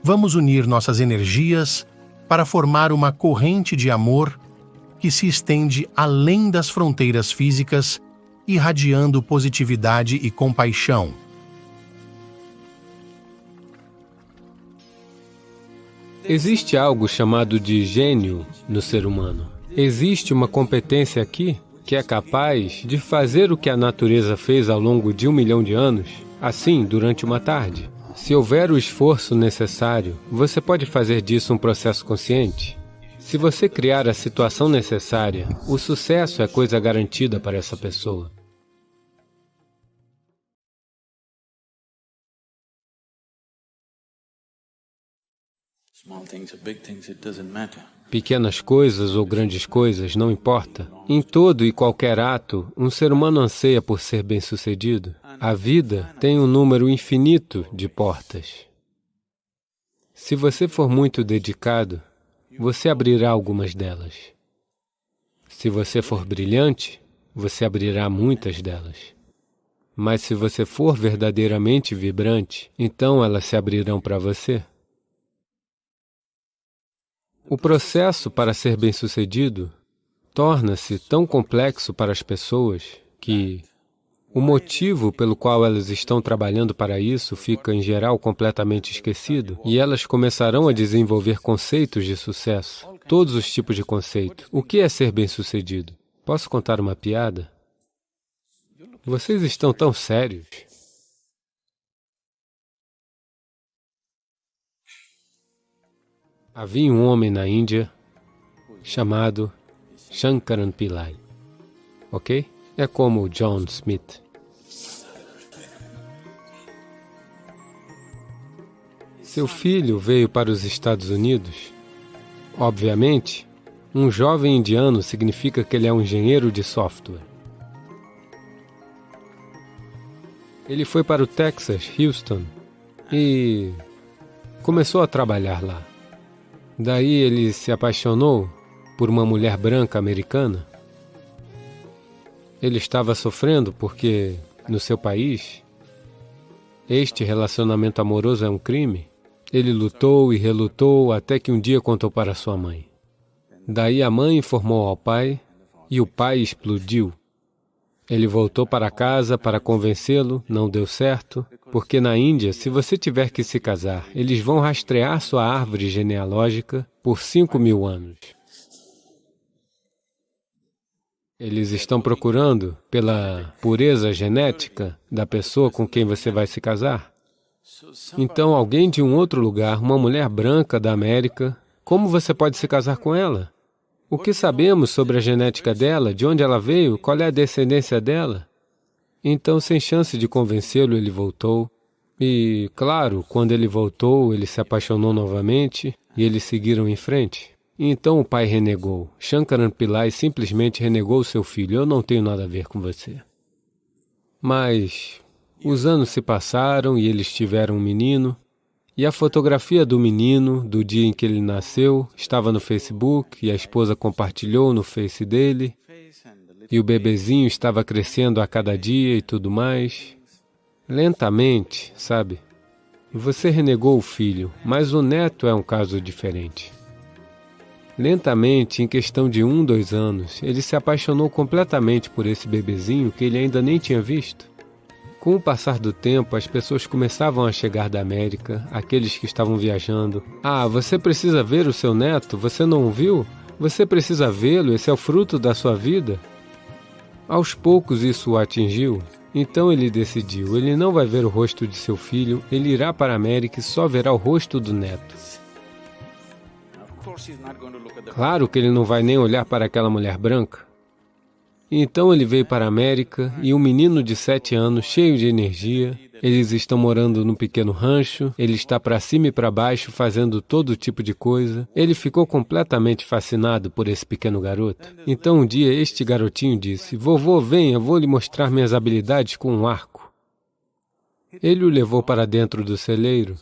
Vamos unir nossas energias para formar uma corrente de amor que se estende além das fronteiras físicas, irradiando positividade e compaixão. Existe algo chamado de gênio no ser humano. Existe uma competência aqui que é capaz de fazer o que a natureza fez ao longo de 1 milhão de anos, assim, durante uma tarde. Se houver o esforço necessário, você pode fazer disso um processo consciente. Se você criar a situação necessária, o sucesso é coisa garantida para essa pessoa. Pequenas coisas ou grandes coisas, não importa. Em todo e qualquer ato, um ser humano anseia por ser bem-sucedido. A vida tem um número infinito de portas. Se você for muito dedicado, você abrirá algumas delas. Se você for brilhante, você abrirá muitas delas. Mas se você for verdadeiramente vibrante, então elas se abrirão para você. O processo para ser bem-sucedido torna-se tão complexo para as pessoas que o motivo pelo qual elas estão trabalhando para isso fica, em geral, completamente esquecido e elas começarão a desenvolver conceitos de sucesso, todos os tipos de conceito. O que é ser bem-sucedido? Posso contar uma piada? Vocês estão tão sérios. Havia um homem na Índia chamado Shankaran Pillai, ok? É como John Smith. Seu filho veio para os Estados Unidos. Obviamente, um jovem indiano significa que ele é um engenheiro de software. Ele foi para o Texas, Houston, e começou a trabalhar lá. Daí ele se apaixonou por uma mulher branca americana. Ele estava sofrendo porque, no seu país, este relacionamento amoroso é um crime. Ele lutou e relutou até que um dia contou para sua mãe. Daí a mãe informou ao pai e o pai explodiu. Ele voltou para casa para convencê-lo, não deu certo, porque na Índia, se você tiver que se casar, eles vão rastrear sua árvore genealógica por 5.000 anos. Eles estão procurando pela pureza genética da pessoa com quem você vai se casar. Então, alguém de um outro lugar, uma mulher branca da América, como você pode se casar com ela? O que sabemos sobre a genética dela, de onde ela veio, qual é a descendência dela? Então, sem chance de convencê-lo, ele voltou. E, claro, quando ele voltou, ele se apaixonou novamente e eles seguiram em frente. Então o pai renegou. Shankaran Pillai simplesmente renegou seu filho. Eu não tenho nada a ver com você. Mas os anos se passaram e eles tiveram um menino. E a fotografia do menino, do dia em que ele nasceu, estava no Facebook e a esposa compartilhou no Face dele. E o bebezinho estava crescendo a cada dia e tudo mais. Lentamente, sabe? Você renegou o filho, mas o neto é um caso diferente. Lentamente, em questão de 1, 2 anos, ele se apaixonou completamente por esse bebezinho que ele ainda nem tinha visto. Com o passar do tempo, as pessoas começavam a chegar da América, aqueles que estavam viajando. Ah, você precisa ver o seu neto? Você não o viu? Você precisa vê-lo, esse é o fruto da sua vida. Aos poucos isso o atingiu. Então ele decidiu, ele não vai ver o rosto de seu filho, ele irá para a América e só verá o rosto do neto. Claro que ele não vai nem olhar para aquela mulher branca. Então ele veio para a América e um menino de 7 anos, cheio de energia, eles estão morando num pequeno rancho, ele está para cima e para baixo fazendo todo tipo de coisa. Ele ficou completamente fascinado por esse pequeno garoto. Então um dia este garotinho disse, vovô, venha, vou lhe mostrar minhas habilidades com um arco. Ele o levou para dentro do celeiro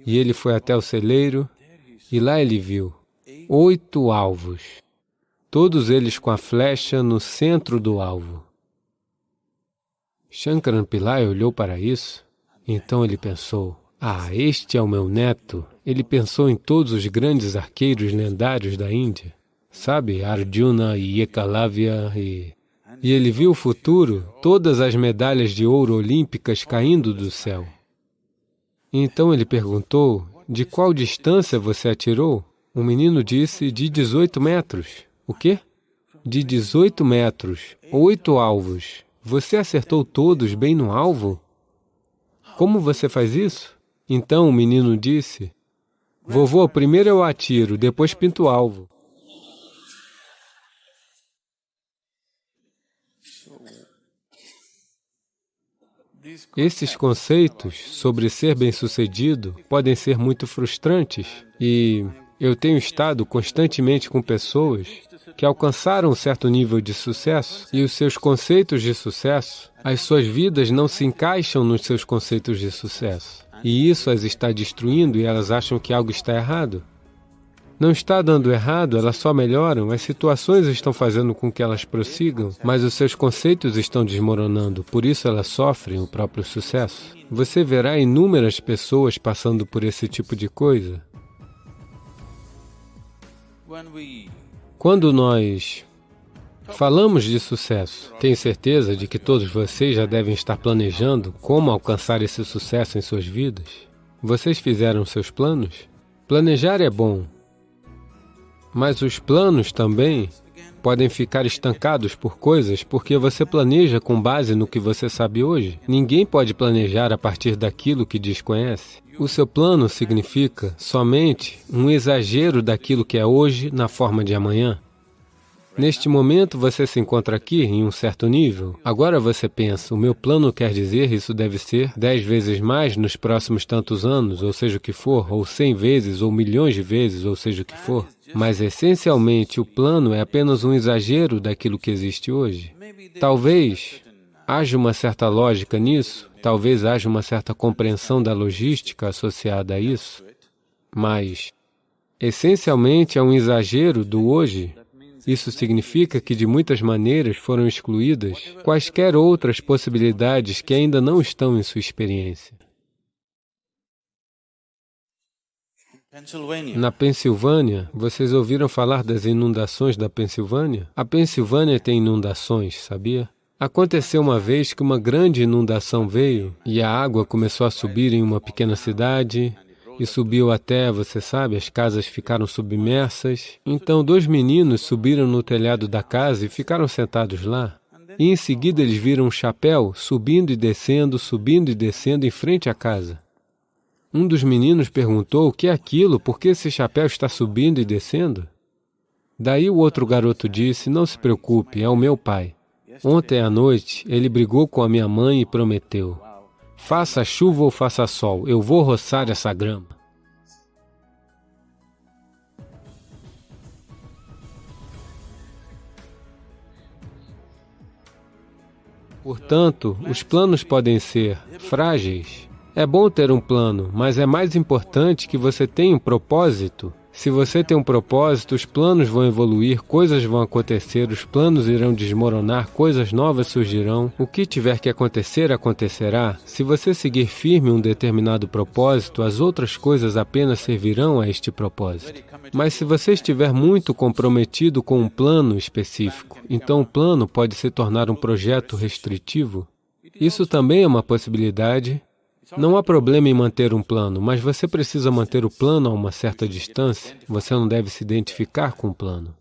e ele foi até o celeiro e lá ele viu 8 alvos. Todos eles com a flecha no centro do alvo. Shankaran Pillai olhou para isso, então ele pensou, Ah, este é o meu neto. Ele pensou em todos os grandes arqueiros lendários da Índia. Sabe, Arjuna e Ekalavya e ele viu o futuro, todas as medalhas de ouro olímpicas caindo do céu. Então ele perguntou, de qual distância você atirou? O menino disse, de 18 metros. O quê? De 18 metros, 8 alvos. Você acertou todos bem no alvo? Como você faz isso? Então o menino disse, vovô, primeiro eu atiro, depois pinto o alvo. Esses conceitos sobre ser bem-sucedido podem ser muito frustrantes e eu tenho estado constantemente com pessoas que alcançaram um certo nível de sucesso e os seus conceitos de sucesso, as suas vidas não se encaixam nos seus conceitos de sucesso. E isso as está destruindo e elas acham que algo está errado. Não está dando errado, elas só melhoram, as situações estão fazendo com que elas prossigam, mas os seus conceitos estão desmoronando, por isso elas sofrem o próprio sucesso. Você verá inúmeras pessoas passando por esse tipo de coisa. Quando nós falamos de sucesso, tenho certeza de que todos vocês já devem estar planejando como alcançar esse sucesso em suas vidas. Vocês fizeram seus planos? Planejar é bom. Mas os planos também podem ficar estancados por coisas porque você planeja com base no que você sabe hoje. Ninguém pode planejar a partir daquilo que desconhece. O seu plano significa somente um exagero daquilo que é hoje na forma de amanhã. Neste momento você se encontra aqui em um certo nível. Agora você pensa, o meu plano quer dizer isso deve ser 10 vezes mais nos próximos tantos anos, ou seja o que for, ou 100 vezes, ou milhões de vezes, ou seja o que for. Mas, essencialmente, o plano é apenas um exagero daquilo que existe hoje. Talvez haja uma certa lógica nisso, talvez haja uma certa compreensão da logística associada a isso, mas, essencialmente, é um exagero do hoje. Isso significa que, de muitas maneiras, foram excluídas quaisquer outras possibilidades que ainda não estão em sua experiência. Na Pensilvânia, vocês ouviram falar das inundações da Pensilvânia? A Pensilvânia tem inundações, sabia? Aconteceu uma vez que uma grande inundação veio e a água começou a subir em uma pequena cidade e subiu até, você sabe, as casas ficaram submersas. Então 2 meninos subiram no telhado da casa e ficaram sentados lá. E em seguida eles viram um chapéu subindo e descendo em frente à casa. Um dos meninos perguntou, o que é aquilo? Por que esse chapéu está subindo e descendo? Daí o outro garoto disse, não se preocupe, é o meu pai. Ontem à noite, ele brigou com a minha mãe e prometeu, faça chuva ou faça sol, eu vou roçar essa grama. Portanto, os planos podem ser frágeis. É bom ter um plano, mas é mais importante que você tenha um propósito. Se você tem um propósito, os planos vão evoluir, coisas vão acontecer, os planos irão desmoronar, coisas novas surgirão. O que tiver que acontecer, acontecerá. Se você seguir firme um determinado propósito, as outras coisas apenas servirão a este propósito. Mas se você estiver muito comprometido com um plano específico, então o plano pode se tornar um projeto restritivo. Isso também é uma possibilidade. Não há problema em manter um plano, mas você precisa manter o plano a uma certa distância. Você não deve se identificar com o plano.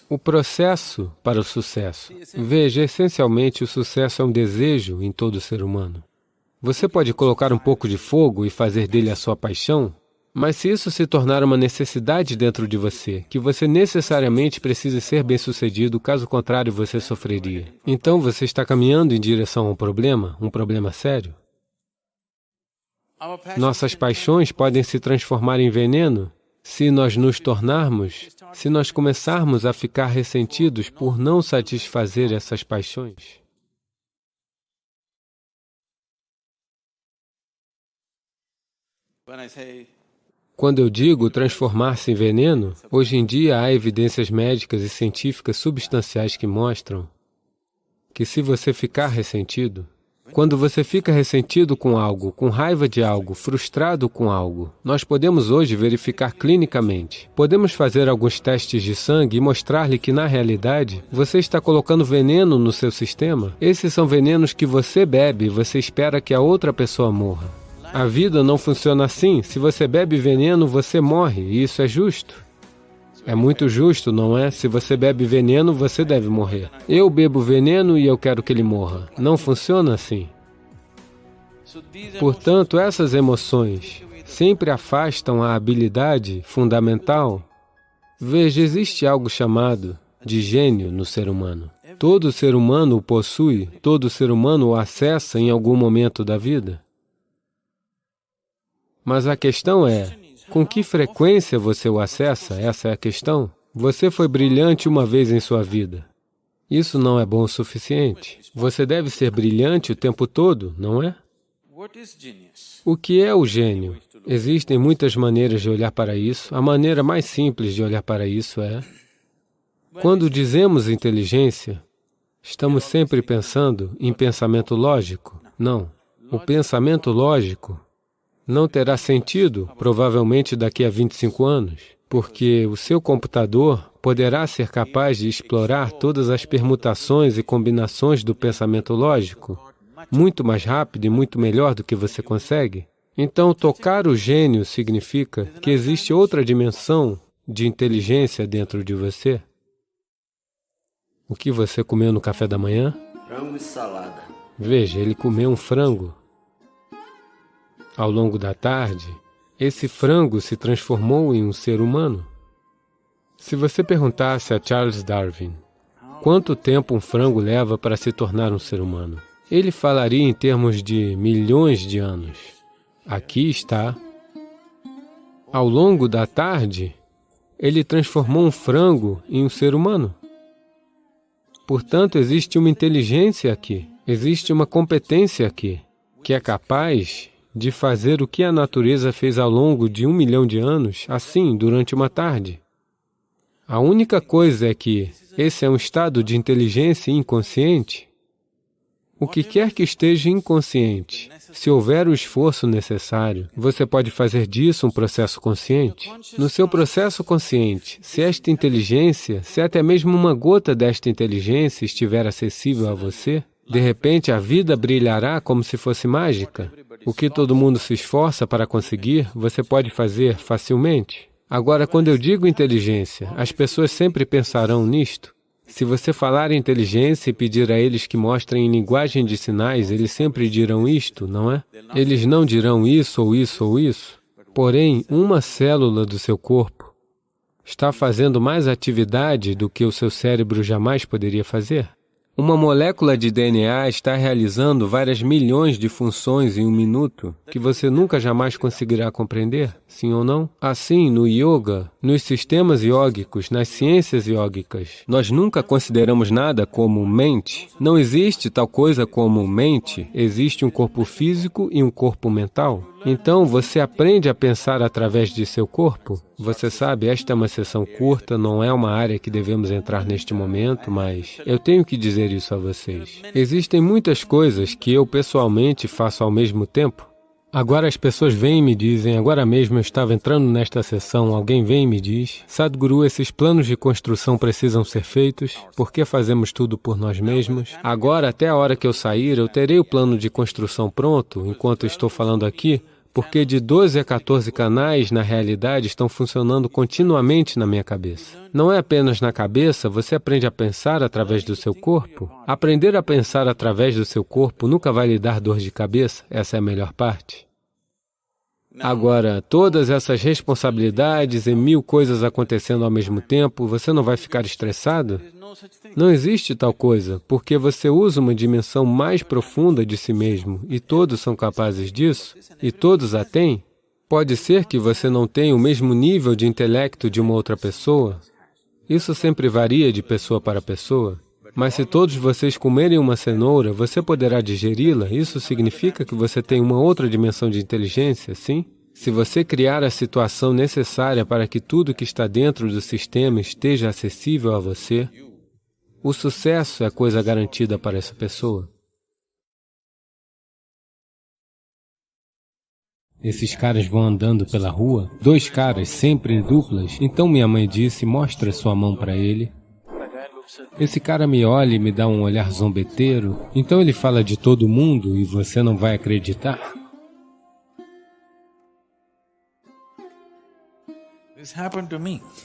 O processo para o sucesso. Veja, essencialmente, o sucesso é um desejo em todo ser humano. Você pode colocar um pouco de fogo e fazer dele a sua paixão, mas se isso se tornar uma necessidade dentro de você, que você necessariamente precisa ser bem-sucedido, caso contrário você sofreria. Então você está caminhando em direção a um problema sério. Nossas paixões podem se transformar em veneno se nós começarmos a ficar ressentidos por não satisfazer essas paixões. Quando eu digo transformar-se em veneno, hoje em dia há evidências médicas e científicas substanciais que mostram que se você ficar ressentido, Quando você fica ressentido com algo, com raiva de algo, frustrado com algo, nós podemos hoje verificar clinicamente. Podemos fazer alguns testes de sangue e mostrar-lhe que, na realidade, você está colocando veneno no seu sistema. Esses são venenos que você bebe e você espera que a outra pessoa morra. A vida não funciona assim. Se você bebe veneno, você morre, e isso é justo. É muito justo, não é? Se você bebe veneno, você deve morrer. Eu bebo veneno e eu quero que ele morra. Não funciona assim. Portanto, essas emoções sempre afastam a habilidade fundamental. Veja, existe algo chamado de gênio no ser humano. Todo ser humano o possui, todo ser humano o acessa em algum momento da vida. Mas a questão é, com que frequência você o acessa? Essa é a questão. Você foi brilhante uma vez em sua vida. Isso não é bom o suficiente. Você deve ser brilhante o tempo todo, não é? O que é o gênio? Existem muitas maneiras de olhar para isso. A maneira mais simples de olhar para isso é... Quando dizemos inteligência, estamos sempre pensando em pensamento lógico? Não. O pensamento lógico não terá sentido, provavelmente daqui a 25 anos, porque o seu computador poderá ser capaz de explorar todas as permutações e combinações do pensamento lógico, muito mais rápido e muito melhor do que você consegue. Então, tocar o gênio significa que existe outra dimensão de inteligência dentro de você. O que você comeu no café da manhã? Frango e salada. Veja, ele comeu um frango. Ao longo da tarde, esse frango se transformou em um ser humano. Se você perguntasse a Charles Darwin quanto tempo um frango leva para se tornar um ser humano, ele falaria em termos de milhões de anos. Aqui está. Ao longo da tarde, ele transformou um frango em um ser humano. Portanto, existe uma inteligência aqui, existe uma competência aqui, que é capaz de fazer o que a natureza fez ao longo de 1 milhão de anos, assim, durante uma tarde. A única coisa é que esse é um estado de inteligência inconsciente. O que quer que esteja inconsciente, se houver o esforço necessário, você pode fazer disso um processo consciente. No seu processo consciente, se esta inteligência, se até mesmo uma gota desta inteligência estiver acessível a você, de repente a vida brilhará como se fosse mágica. O que todo mundo se esforça para conseguir, você pode fazer facilmente. Agora, quando eu digo inteligência, as pessoas sempre pensarão nisto. Se você falar em inteligência e pedir a eles que mostrem em linguagem de sinais, eles sempre dirão isto, não é? Eles não dirão isso ou isso ou isso. Porém, uma célula do seu corpo está fazendo mais atividade do que o seu cérebro jamais poderia fazer. Uma molécula de DNA está realizando várias milhões de funções em um minuto que você nunca jamais conseguirá compreender, sim ou não? Assim, no yoga, nos sistemas iógicos, nas ciências iógicas, nós nunca consideramos nada como mente. Não existe tal coisa como mente, existe um corpo físico e um corpo mental. Então, você aprende a pensar através de seu corpo. Você sabe, esta é uma sessão curta, não é uma área que devemos entrar neste momento, mas eu tenho que dizer isso a vocês. Existem muitas coisas que eu pessoalmente faço ao mesmo tempo. Agora as pessoas vêm e me dizem, agora mesmo eu estava entrando nesta sessão, alguém vem e me diz, Sadhguru, esses planos de construção precisam ser feitos, por que fazemos tudo por nós mesmos? Agora, até a hora que eu sair, eu terei o plano de construção pronto, enquanto estou falando aqui, porque de 12 a 14 canais, na realidade, estão funcionando continuamente na minha cabeça. Não é apenas na cabeça, você aprende a pensar através do seu corpo. Aprender a pensar através do seu corpo nunca vai lhe dar dor de cabeça, essa é a melhor parte. Agora, todas essas responsabilidades e 1000 coisas acontecendo ao mesmo tempo, você não vai ficar estressado? Não existe tal coisa, porque você usa uma dimensão mais profunda de si mesmo, e todos são capazes disso, e todos a têm. Pode ser que você não tenha o mesmo nível de intelecto de uma outra pessoa. Isso sempre varia de pessoa para pessoa. Mas se todos vocês comerem uma cenoura, você poderá digeri-la. Isso significa que você tem uma outra dimensão de inteligência, sim? Se você criar a situação necessária para que tudo que está dentro do sistema esteja acessível a você, o sucesso é coisa garantida para essa pessoa. Esses caras vão andando pela rua, 2 caras, sempre em duplas. Então minha mãe disse, mostra sua mão para ele. Esse cara me olha e me dá um olhar zombeteiro. Então ele fala de todo mundo e você não vai acreditar.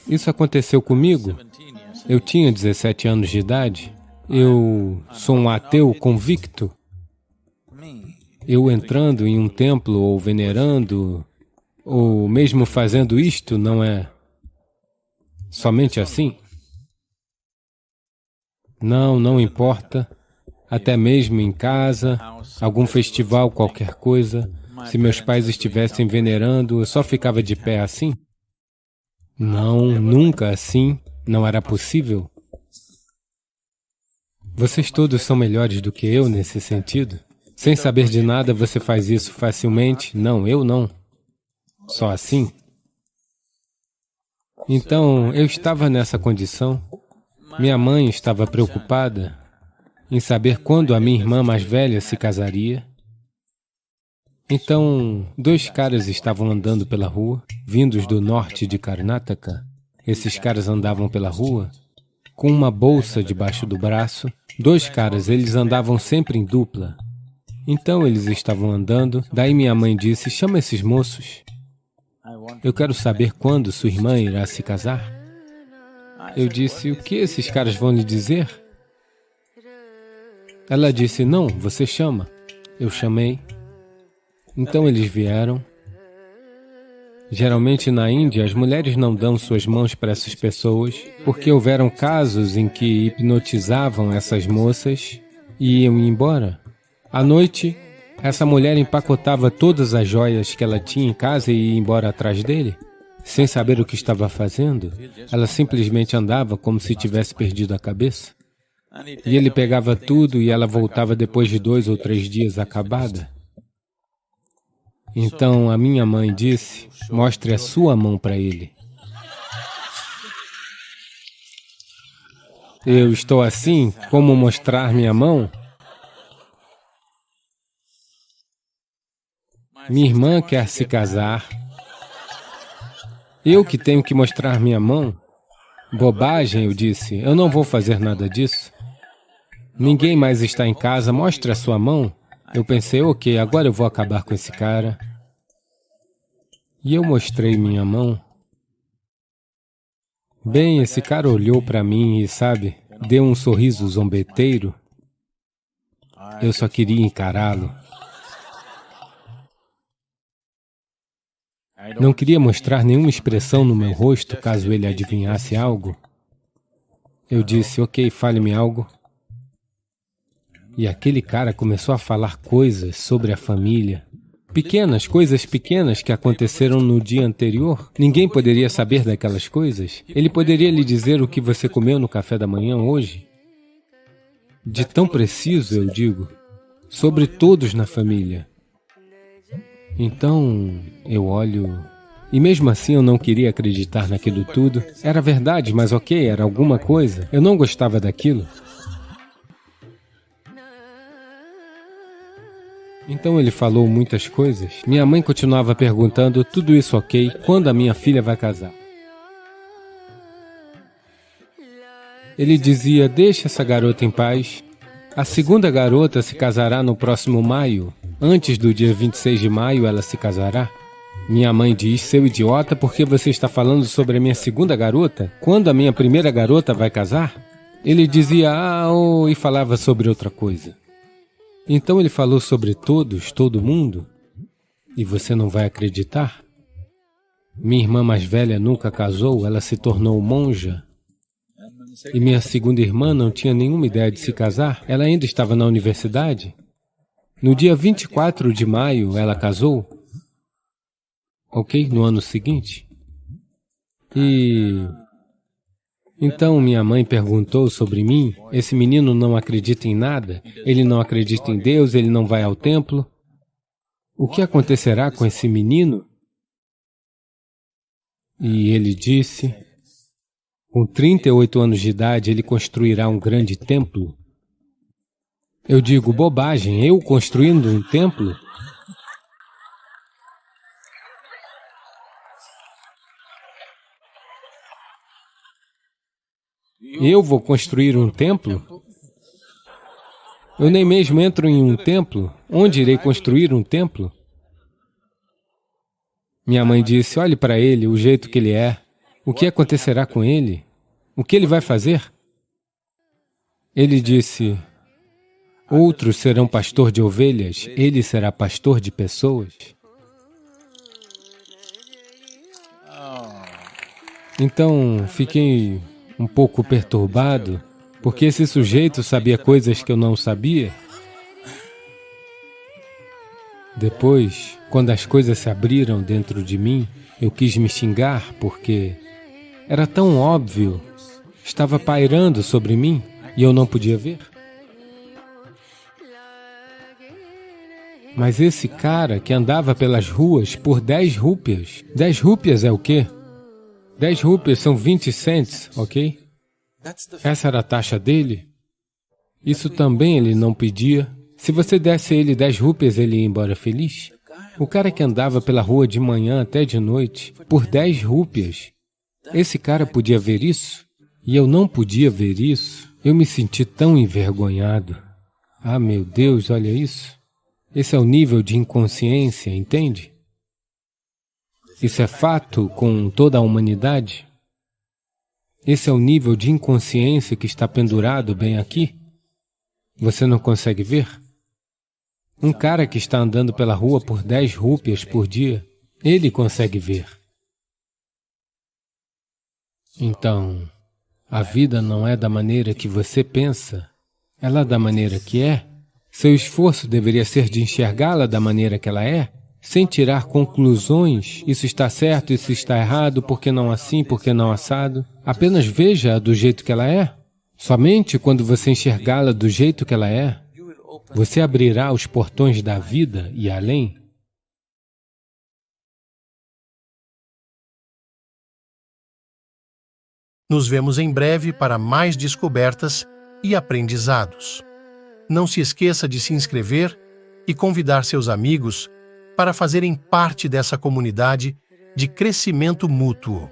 Isso aconteceu comigo. Eu tinha 17 anos de idade. Eu sou um ateu convicto. Eu entrando em um templo ou venerando, ou mesmo fazendo isto, não é somente assim? Não importa. Até mesmo em casa, algum festival, qualquer coisa. Se meus pais estivessem venerando, eu só ficava de pé assim? Não, nunca assim. Não era possível. Vocês todos são melhores do que eu nesse sentido? Sem saber de nada, você faz isso facilmente? Não, eu não. Só assim? Então, eu estava nessa condição. Minha mãe estava preocupada em saber quando a minha irmã mais velha se casaria. Então, 2 caras estavam andando pela rua, vindos do norte de Karnataka. Esses caras andavam pela rua com uma bolsa debaixo do braço. 2 caras, eles andavam sempre em dupla. Então eles estavam andando, daí minha mãe disse, chama esses moços. Eu quero saber quando sua irmã irá se casar. Eu disse, o que esses caras vão lhe dizer? Ela disse, não, você chama. Eu chamei. Então eles vieram. Geralmente na Índia, as mulheres não dão suas mãos para essas pessoas, porque houveram casos em que hipnotizavam essas moças e iam embora. À noite, essa mulher empacotava todas as joias que ela tinha em casa e ia embora atrás dele, sem saber o que estava fazendo. Ela simplesmente andava como se tivesse perdido a cabeça. E ele pegava tudo e ela voltava depois de 2 ou 3 dias acabada. Então a minha mãe disse, mostre a sua mão para ele. Eu estou assim, como mostrar minha mão? Minha irmã quer se casar. Eu que tenho que mostrar minha mão? Bobagem, eu disse, eu não vou fazer nada disso. Ninguém mais está em casa, mostre a sua mão. Eu pensei, ok, agora eu vou acabar com esse cara. E eu mostrei minha mão. Bem, esse cara olhou para mim e, sabe, deu um sorriso zombeteiro. Eu só queria encará-lo. Não queria mostrar nenhuma expressão no meu rosto, caso ele adivinhasse algo. Eu disse, ok, fale-me algo. E aquele cara começou a falar coisas sobre a família. Pequenas, coisas pequenas que aconteceram no dia anterior. Ninguém poderia saber daquelas coisas. Ele poderia lhe dizer o que você comeu no café da manhã hoje. De tão preciso, eu digo, sobre todos na família. Então, eu olho... E mesmo assim eu não queria acreditar naquilo tudo. Era verdade, mas ok, era alguma coisa. Eu não gostava daquilo. Então ele falou muitas coisas. Minha mãe continuava perguntando, tudo isso ok, quando a minha filha vai casar? Ele dizia, deixa essa garota em paz. A segunda garota se casará no próximo maio. Antes do dia 26 de maio, ela se casará. Minha mãe diz, seu idiota, por que você está falando sobre a minha segunda garota? Quando a minha primeira garota vai casar? Ele dizia, e falava sobre outra coisa. Então ele falou sobre todos, todo mundo, e você não vai acreditar? Minha irmã mais velha nunca casou, ela se tornou monja. E minha segunda irmã não tinha nenhuma ideia de se casar, ela ainda estava na universidade. No dia 24 de maio, ela casou. Ok? No ano seguinte. Então minha mãe perguntou sobre mim, esse menino não acredita em nada, ele não acredita em Deus, ele não vai ao templo. O que acontecerá com esse menino? E ele disse, com 38 anos de idade, ele construirá um grande templo. Eu digo, bobagem, eu construindo um templo? Eu vou construir um templo? Eu nem mesmo entro em um templo. Onde irei construir um templo? Minha mãe disse, olhe para ele, o jeito que ele é. O que acontecerá com ele? O que ele vai fazer? Ele disse, outros serão pastor de ovelhas, ele será pastor de pessoas. Então, fiquei um pouco perturbado, porque esse sujeito sabia coisas que eu não sabia. Depois, quando as coisas se abriram dentro de mim, eu quis me xingar, porque era tão óbvio, estava pairando sobre mim e eu não podia ver. Mas esse cara que andava pelas ruas por 10 rúpias, 10 rúpias é o quê? 10 rúpias são 20 cents, ok? Essa era a taxa dele. Isso também ele não pedia. Se você desse a ele 10 rúpias, ele ia embora feliz. O cara que andava pela rua de manhã até de noite, por 10 rúpias, esse cara podia ver isso? E eu não podia ver isso. Eu me senti tão envergonhado. Ah, meu Deus, olha isso. Esse é o nível de inconsciência, entende? Isso é fato com toda a humanidade. Esse é o nível de inconsciência que está pendurado bem aqui. Você não consegue ver? Um cara que está andando pela rua por 10 rúpias por dia, ele consegue ver. Então, a vida não é da maneira que você pensa, ela é da maneira que é. Seu esforço deveria ser de enxergá-la da maneira que ela é, sem tirar conclusões, isso está certo, isso está errado, por que não assim, por que não assado. Apenas veja-a do jeito que ela é. Somente quando você enxergá-la do jeito que ela é, você abrirá os portões da vida e além. Nos vemos em breve para mais descobertas e aprendizados. Não se esqueça de se inscrever e convidar seus amigos para fazerem parte dessa comunidade de crescimento mútuo.